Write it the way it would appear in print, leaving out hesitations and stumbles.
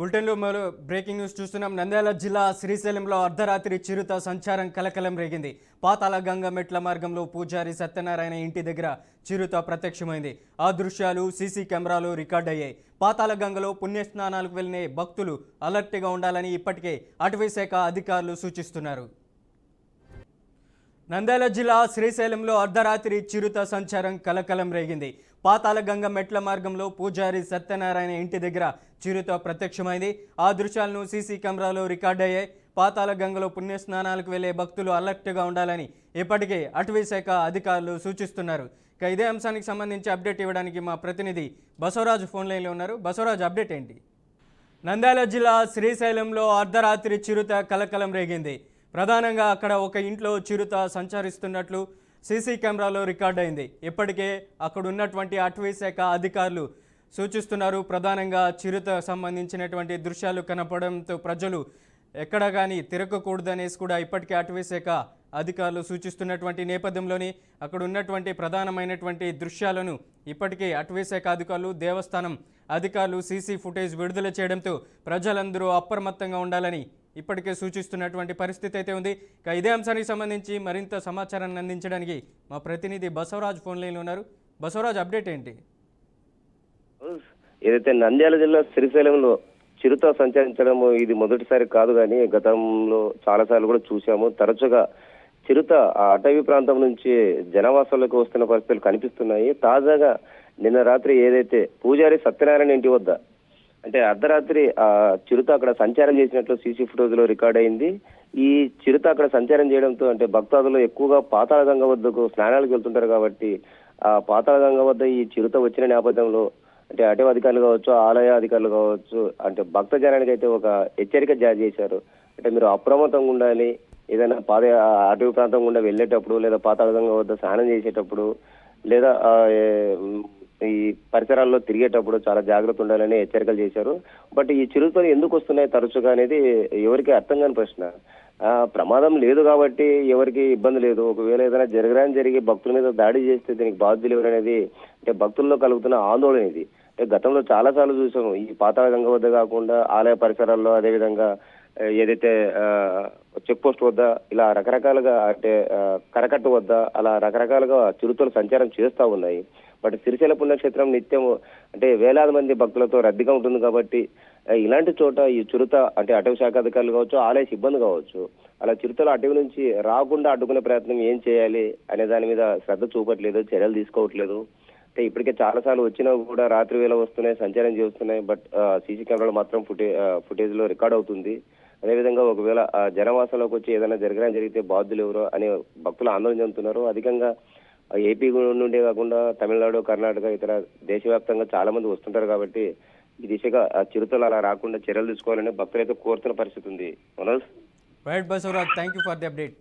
బులెటిన్లో మరో breaking news చూస్తున్నాం. నంద్యాల జిల్లా శ్రీశైలంలో అర్ధరాత్రి చిరుత సంచారం కలకలం రేగింది. పాతాళ గంగ మెట్ల మార్గంలో పూజారి సత్యనారాయణ ఇంటి దగ్గర చిరుత ప్రత్యక్షమైంది. ఆ దృశ్యాలు సీసీ కెమెరాలో రికార్డయ్యాయి. పాతాళ గంగలో పుణ్యస్నానాలకు వెళ్లే భక్తులు అలర్ట్గా ఉండాలని ఇప్పటికే అటవీశాఖ అధికారులు సూచిస్తున్నారు. నంద్యాల జిల్లా శ్రీశైలంలో అర్ధరాత్రి చిరుత సంచారం కలకలం రేగింది. పాతాళ గంగ మెట్ల మార్గంలో పూజారి సత్యనారాయణ ఇంటి దగ్గర చిరుత ప్రత్యక్షమైంది. ఆ దృశ్యాలను సీసీ కెమెరాలో రికార్డయ్యాయి. పాతాళ గంగలో పుణ్యస్నానాలకు వెళ్లే భక్తులు అలర్ట్గా ఉండాలని ఇప్పటికే అటవీశాఖ అధికారులు సూచిస్తున్నారు. ఇక ఇదే అంశానికి సంబంధించి అప్డేట్ ఇవ్వడానికి మా ప్రతినిధి బసవరాజు ఫోన్ లైన్లో ఉన్నారు. బసవరాజు, అప్డేట్ ఏంటి? నంద్యాల జిల్లా శ్రీశైలంలో అర్ధరాత్రి చిరుత కలకలం రేగింది. ప్రధానంగా అక్కడ ఒక ఇంట్లో చిరుత సంచరిస్తున్నట్లు సీసీ కెమెరాలో రికార్డ్ అయింది. ఇప్పటికే అక్కడ ఉన్నటువంటి అటవీశాఖ అధికారులు సూచిస్తున్నారు. ప్రధానంగా చిరుత సంబంధించినటువంటి దృశ్యాలు కనపడంతో ప్రజలు ఎక్కడ కానీ తిరగకూడదనేసి కూడా ఇప్పటికే అటవీశాఖ అధికారులు సూచిస్తున్నటువంటి నేపథ్యంలోని అక్కడ ఉన్నటువంటి ప్రధానమైనటువంటి దృశ్యాలను ఇప్పటికే అటవీశాఖ అధికారులు, దేవస్థానం అధికారులు సీసీ ఫుటేజ్ విడుదల చేయడంతో ప్రజలందరూ అప్రమత్తంగా ఉండాలని ఇప్పటికే సూచిస్తున్నటువంటి పరిస్థితి అయితే ఉంది. ఇక ఇదే అంశానికి సంబంధించి మరింత సమాచారాన్ని అందించడానికి మా ప్రతినిధి బసవరాజ్ ఫోన్ లైన్లో ఉన్నారు. బసవరాజ్, అప్డేట్ ఏంటి? ఏదైతే నంద్యాల జిల్లా శ్రీశైలంలో చిరుత సంచరించడం ఇది మొదటిసారి కాదు, కానీ గతంలో చాలాసార్లు కూడా చూసాము. తరచుగా చిరుత ఆ అటవీ ప్రాంతం నుంచి జనవాసాలకు వస్తున్న పరిస్థితులు కనిపిస్తున్నాయి. తాజాగా నిన్న రాత్రి ఏదైతే పూజారి సత్యనారాయణ ఇంటి వద్ద అంటే అర్ధరాత్రి ఆ చిరుత అక్కడ సంచారం చేసినట్లు సీసీ ఫుటేజ్ లో రికార్డ్ అయింది. ఈ చిరుత అక్కడ సంచారం చేయడంతో అంటే భక్తాదులు ఎక్కువగా పాతాళ గంగ వద్దకు స్నానాలకు వెళ్తుంటారు కాబట్టి ఆ పాతాళ గంగ వద్ద ఈ చిరుత వచ్చిన నేపథ్యంలో అంటే అటవీ అధికారులు కావచ్చు, ఆలయ అధికారులు కావచ్చు, అంటే భక్త జనానికి అయితే ఒక హెచ్చరిక జారీ చేశారు. అంటే మీరు అప్రమత్తంగా ఉండాలి. ఏదైనా అటవీ ప్రాంతం గుండా వెళ్ళేటప్పుడు లేదా పాతాళ గంగ వద్ద స్నానం చేసేటప్పుడు లేదా ఈ పరిసరాల్లో తిరిగేటప్పుడు చాలా జాగ్రత్త ఉండాలని హెచ్చరికలు చేశారు. బట్ ఈ చిరుతలు ఎందుకు వస్తున్నాయి తరచుగా అనేది ఎవరికి అర్థం కాని ప్రశ్న. ప్రమాదం లేదు కాబట్టి ఎవరికి ఇబ్బంది లేదు. ఒకవేళ ఏదైనా జరిగి భక్తుల మీద దాడి చేస్తే దీనికి బాధ్యులు ఎవరనేది అంటే భక్తుల్లో కలుగుతున్న ఆందోళన ఇది. అంటే గతంలో చాలా సార్లు చూసాము. ఈ పాతాళ గంగ వద్ద కాకుండా ఆలయ పరిసరాల్లో, అదేవిధంగా ఏదైతే చెక్ పోస్ట్ వద్ద ఇలా రకరకాలుగా అంటే కరకట్టు వద్ద అలా రకరకాలుగా చిరుతలు సంచారం చేస్తూ ఉన్నాయి. బట్ శ్రీశైల పుణ్యక్షేత్రం నిత్యం అంటే వేలాది మంది భక్తులతో రద్దీగా ఉంటుంది కాబట్టి ఇలాంటి చోట ఈ చిరుత అంటే అటవీ శాఖ అధికారులు కావచ్చు, ఆలయ సిబ్బంది కావచ్చు, అలా చిరుతలు అటవీ నుంచి రాకుండా అడ్డుకునే ప్రయత్నం ఏం చేయాలి అనే దాని మీద శ్రద్ధ చూపట్లేదు, చర్యలు తీసుకోవట్లేదు. అంటే ఇప్పటికే చాలా సార్లు వచ్చినా కూడా రాత్రి వేళ వస్తున్నాయి, సంచారం చేస్తున్నాయి. బట్ సీసీ కెమెరాలో మాత్రం ఫుటేజ్ లో రికార్డ్ అవుతుంది. అదేవిధంగా ఒకవేళ జనవాసంలోకి వచ్చి ఏదైనా జరిగితే బాధ్యులు ఎవరో అని భక్తులు ఆందోళన చెందుతున్నారు. అధికంగా ఏపీ నుండే కాకుండా తమిళనాడు, కర్ణాటక, ఇతర దేశవ్యాప్తంగా చాలా మంది వస్తుంటారు కాబట్టి ఈ దిశగా చిరుతలు అలా రాకుండా చర్యలు తీసుకోవాలని భక్తులైతే కోరుతున్న పరిస్థితి ఉంది. Manoj, right Basavaraj, thank you for the update.